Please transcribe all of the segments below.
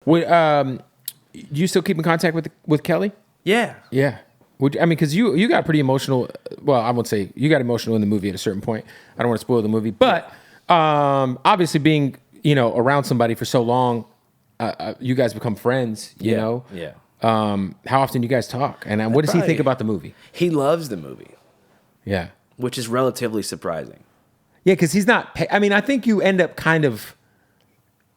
Do you still keep in contact with Kelly? Yeah. Yeah. Because you got pretty emotional. Well, I won't say you got emotional in the movie at a certain point. I don't want to spoil the movie, but obviously being around somebody for so long, you guys become friends. You know. Yeah. How often do you guys talk? And what does he think about the movie? He loves the movie. Yeah. Which is relatively surprising. Yeah, because he's not. I think you end up kind of.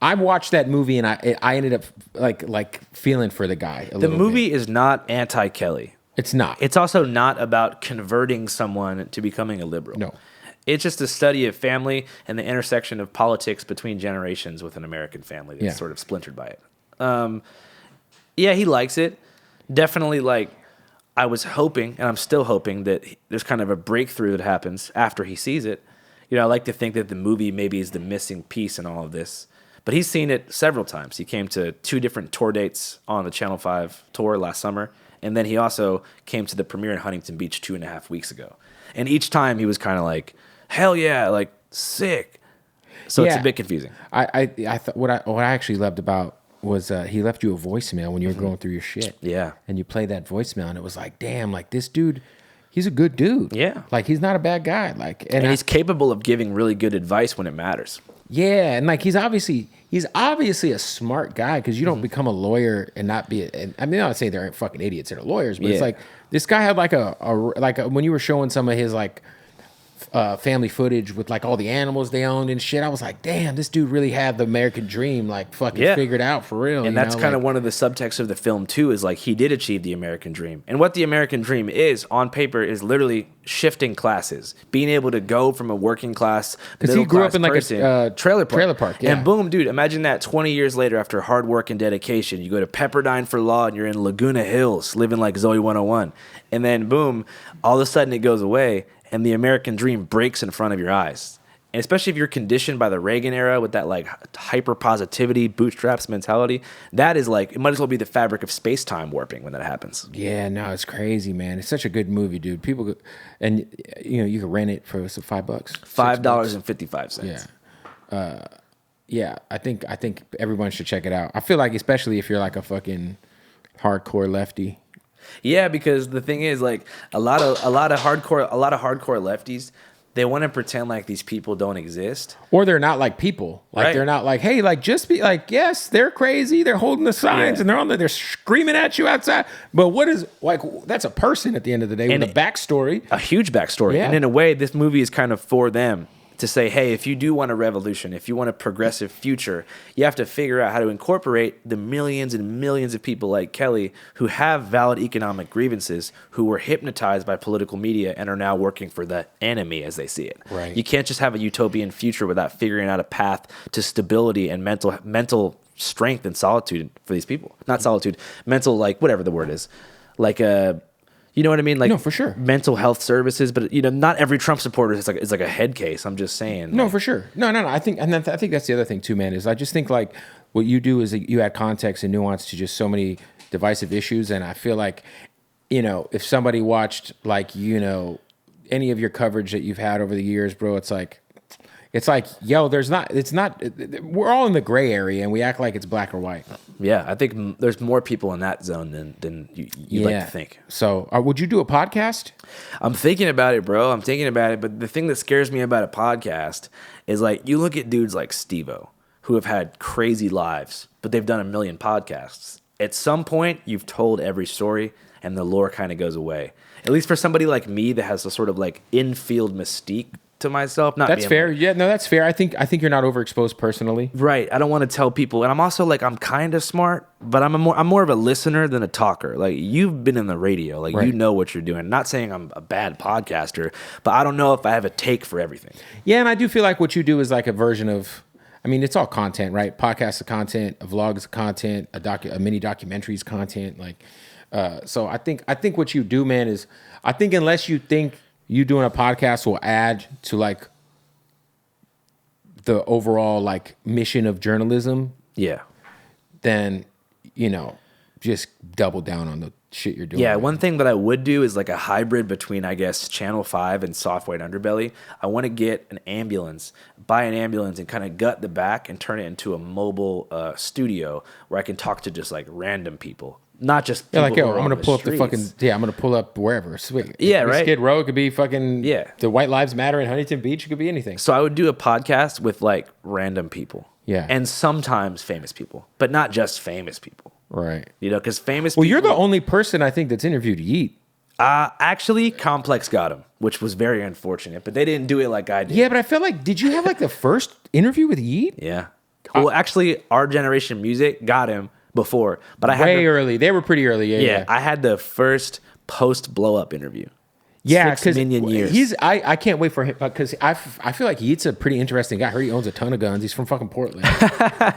I watched that movie and I ended up like feeling for the guy. The movie is not anti-Kelly. It's not. It's also not about converting someone to becoming a liberal. No. It's just a study of family and the intersection of politics between generations with an American family that's sort of splintered by it. Yeah, he likes it. Definitely, like, I was hoping, and I'm still hoping, that there's kind of a breakthrough that happens after he sees it. I like to think that the movie maybe is the missing piece in all of this. But he's seen it several times. He came to 2 different tour dates on the Channel 5 tour last summer. And then he also came to the premiere in Huntington Beach 2.5 weeks ago. And each time he was kind of like, hell yeah, like, sick. So it's a bit confusing. I thought what I actually loved about was he left you a voicemail when you were going through your shit. Yeah. And you played that voicemail and it was like, damn, like this dude, he's a good dude. Yeah. Like he's not a bad guy. Like and he's capable of giving really good advice when it matters. Yeah, and like he's obviously a smart guy because you don't become a lawyer and not be. I'm not saying there aren't fucking idiots that are lawyers, but it's like this guy had like when you were showing some of his like family footage with like all the animals they owned and shit. I was like, damn, this dude really had the American dream like fucking figured out for real. And that's kind of one of the subtexts of the film too, is like he did achieve the American dream. And what the American dream is on paper is literally shifting classes, being able to go from a working class because he grew up in like a trailer park. Yeah. And boom, dude, imagine that 20 years later after hard work and dedication, you go to Pepperdine for law and you're in Laguna Hills living like Zoe 101. And then boom, all of a sudden it goes away. And the American dream breaks in front of your eyes. And especially if you're conditioned by the Reagan era with that like hyper positivity, bootstraps mentality, that is like, it might as well be the fabric of space-time warping when that happens. Yeah, no, it's crazy, man. It's such a good movie, dude. People, and you can rent it for $5. $5.55. Yeah. Yeah, I think everyone should check it out. I feel like, especially if you're like a fucking hardcore lefty. Yeah, because the thing is, like, a lot of hardcore lefties, they want to pretend like these people don't exist, or they're not like people. Like they're not like, hey, like just be like, yes, they're crazy, they're holding the signs and they're screaming at you outside. But what is like that's a person at the end of the day with a backstory, a huge backstory, and in a way, this movie is kind of for them. To say, hey, if you do want a revolution, if you want a progressive future, you have to figure out how to incorporate the millions and millions of people like Kelly who have valid economic grievances, who were hypnotized by political media and are now working for the enemy as they see it. Right. You can't just have a utopian future without figuring out a path to stability and mental strength and solitude for these people. Not solitude, mental, like whatever the word is. Like a... You know what I mean? Like, no, for sure. Mental health services, but not every Trump supporter is like a head case. I'm just saying. No, for sure. No. I think that's the other thing too, man. Is I just think like what you do is you add context and nuance to just so many divisive issues, and I feel like if somebody watched like any of your coverage that you've had over the years, bro, it's like yo, we're all in the gray area and we act like it's black or white. Yeah, I think there's more people in that zone than you'd like to think. So would you do a podcast? I'm thinking about it, bro. I'm thinking about it. But the thing that scares me about a podcast is like you look at dudes like Steve-O who have had crazy lives, but they've done 1 million podcasts. At some point, you've told every story and the lore kind of goes away. At least for somebody like me that has a sort of like in-field mystique to myself. That's fair. Yeah, no, that's fair. I think you're not overexposed personally. Right. I don't want to tell people, and I'm also like I'm kind of smart, but I'm more of a listener than a talker. Like you've been in the radio, like you know what you're doing. Not saying I'm a bad podcaster, but I don't know if I have a take for everything. Yeah, and I do feel like what you do is like a version of. I mean, it's all content, right? Podcasts of content, a vlog is content, a mini documentary is content. Like, so I think what you do, man, is I think unless you think you doing a podcast will add to like the overall like mission of journalism. Yeah. Then, just double down on shit you're doing. Yeah, right one now. thing that I would do is like a hybrid between, I guess, Channel 5 and Soft White Underbelly. I want to get an ambulance, buy an ambulance and kind of gut the back and turn it into a mobile studio where I can talk to just like random people. Not just people Yeah, like, who yo, are I'm on gonna the pull up the streets. fucking, I'm gonna pull up wherever. Sweet. Yeah, It could be right? Skid Row, it could be fucking, Yeah. the White Lives Matter in Huntington Beach, it could be anything. So I would do a podcast with like random people. Yeah. And sometimes famous people, but not just famous people. Right. You know, because famous Well, people. you're the only person I think that's interviewed Yeet. Actually, Complex got him, which was very unfortunate, but they didn't do it like I did. Yeah, but I felt like, did you have like the first interview with Yeet? Yeah. Well, actually, our generation music got him before, but I had Way early. They were pretty early. Yeah. I had the first post blow up interview. Yeah, 6 because million years. I can't wait for him because I feel like Yeet's a pretty interesting guy. I heard he owns a ton of guns. He's from fucking Portland.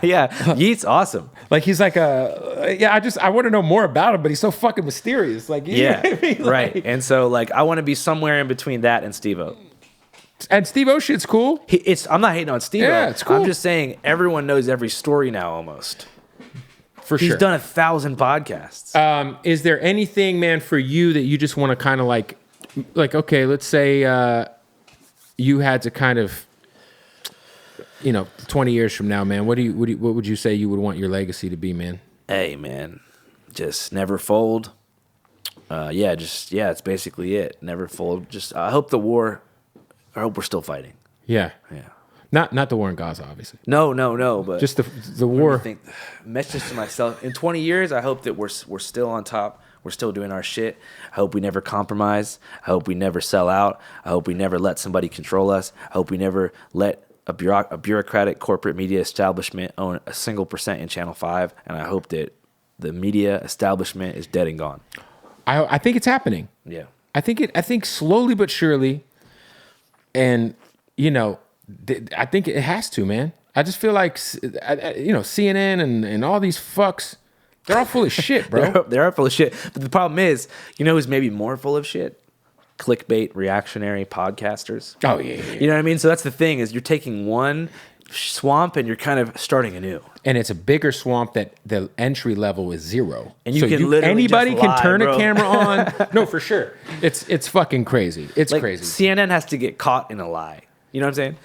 Yeah, Yeet's awesome. Like he's like I want to know more about him, but he's so fucking mysterious. Like you know Yeah, what I mean? right. Like, And so like I want to be somewhere in between that and Steve-O. and Steve O shit's cool. I'm not hating on Steve-O. Yeah, it's cool. I'm just saying everyone knows every story now almost. For He's sure. done 1,000 podcasts. Is there anything, man, for you that you just want to kind of like okay, let's say you had to kind of 20 years from now, man, what would you say you would want your legacy to be, man? Hey, man, just never fold. It's basically it. Never fold. Just I hope we're still fighting. Yeah. Yeah. Not the war in Gaza, obviously. No, but Just the war. Message to myself. In 20 years, I hope that we're still on top. We're still doing our shit. I hope we never compromise. I hope we never sell out. I hope we never let somebody control us. I hope we never let a bureaucratic corporate media establishment own a single % in Channel 5. And I hope that the media establishment is dead and gone. I think it's happening. Yeah. I think slowly but surely, and I think it has to, man. I just feel like CNN and all these fucks, they're all full of shit, bro. They are full of shit. But the problem is, who's maybe more full of shit? Clickbait, reactionary podcasters. Oh yeah. You know what I mean? So that's the thing is you're taking one swamp and you're kind of starting anew. And it's a bigger swamp that the entry level is 0. And you can literally anybody just can lie, turn bro. a camera on. No, for sure. It's fucking crazy. It's crazy. CNN has to get caught in a lie. You know what I'm saying?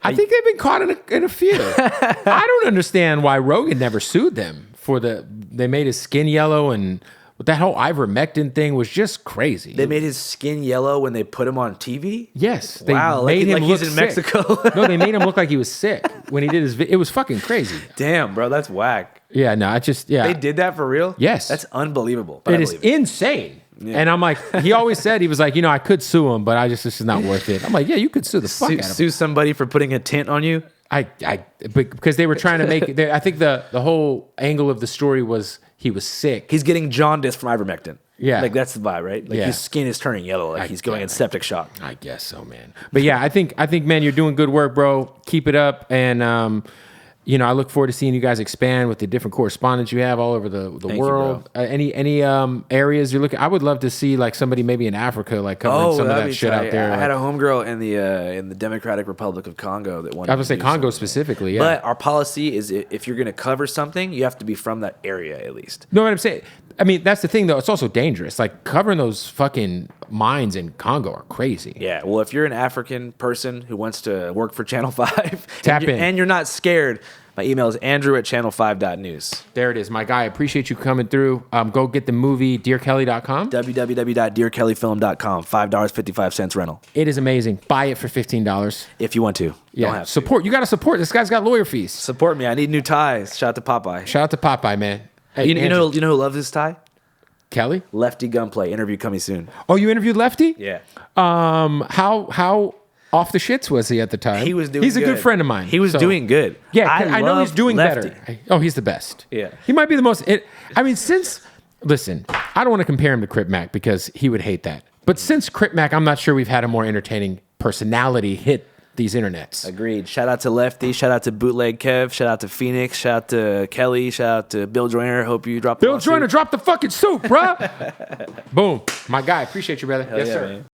I think they've been caught in a few. I don't understand why Rogan never sued them for they made his skin yellow, and that whole ivermectin thing was just crazy. They made his skin yellow when they put him on TV? Yes. They Wow, made him like look he's in sick. Mexico. No, they made him look like he was sick when he did his it was fucking crazy. Damn, bro, that's whack. Yeah, no, They did that for real? Yes. That's unbelievable. But It is insane. Yeah. And I'm like, he always said, he was like, I could sue him, but this is not worth it. I'm like, yeah, you could sue the fuck out of him. Sue somebody for putting a tint on you? Because they were trying to make I think the whole angle of the story was he was sick. He's getting jaundice from ivermectin. Yeah. Like that's the vibe, right? Like Yeah. his skin is turning yellow, like he's going in septic shock. I guess so, man. But yeah, I think, man, you're doing good work, bro. Keep it up. And, I look forward to seeing you guys expand with the different correspondents you have all over the world. Any areas you're looking? I would love to see like somebody maybe in Africa, like covering some of that shit out there. I had a homegirl in the Democratic Republic of Congo that wanted. I would say to do Congo something. specifically, yeah. But our policy is if you're going to cover something, you have to be from that area at least. Know what I'm saying? I mean, that's the thing, though. It's also dangerous. Like, covering those fucking mines in Congo are crazy. Yeah. Well, if you're an African person who wants to work for Channel 5, Tap in. And you're not scared, my email is andrew@channel5.news. There it is. My guy, I appreciate you coming through. Go get the movie, DearKelly.com. www.dearkellyfilm.com. $5.55 rental. It is amazing. Buy it for $15. If you want to. Yeah. Don't have to. Support. You got to support. This guy's got lawyer fees. Support me. I need new ties. Shout out to Popeye. Shout out to Popeye, man. Hey, You know Andrew. who loves this tie? Kelly? Lefty Gunplay. Interview coming soon. Oh, you interviewed Lefty? Yeah. How off the shits was he at the time? He was doing He's a good good. friend of mine. He was doing good. Yeah, I know he's love doing Lefty. better. Oh, he's the best. Yeah. He might be the most. Listen, I don't want to compare him to Crip Mac because he would hate that. But since Crip Mac, I'm not sure we've had a more entertaining personality hit these internets. Agreed. Shout out to Lefty. Shout out to Bootleg Kev. Shout out to Phoenix. Shout out to Kelly. Shout out to Bill Joyner. Hope you drop the Bill lawsuit. Joyner, drop the fucking soup, bruh. Boom. My guy. Appreciate you, brother. Yes, yeah, sir. man.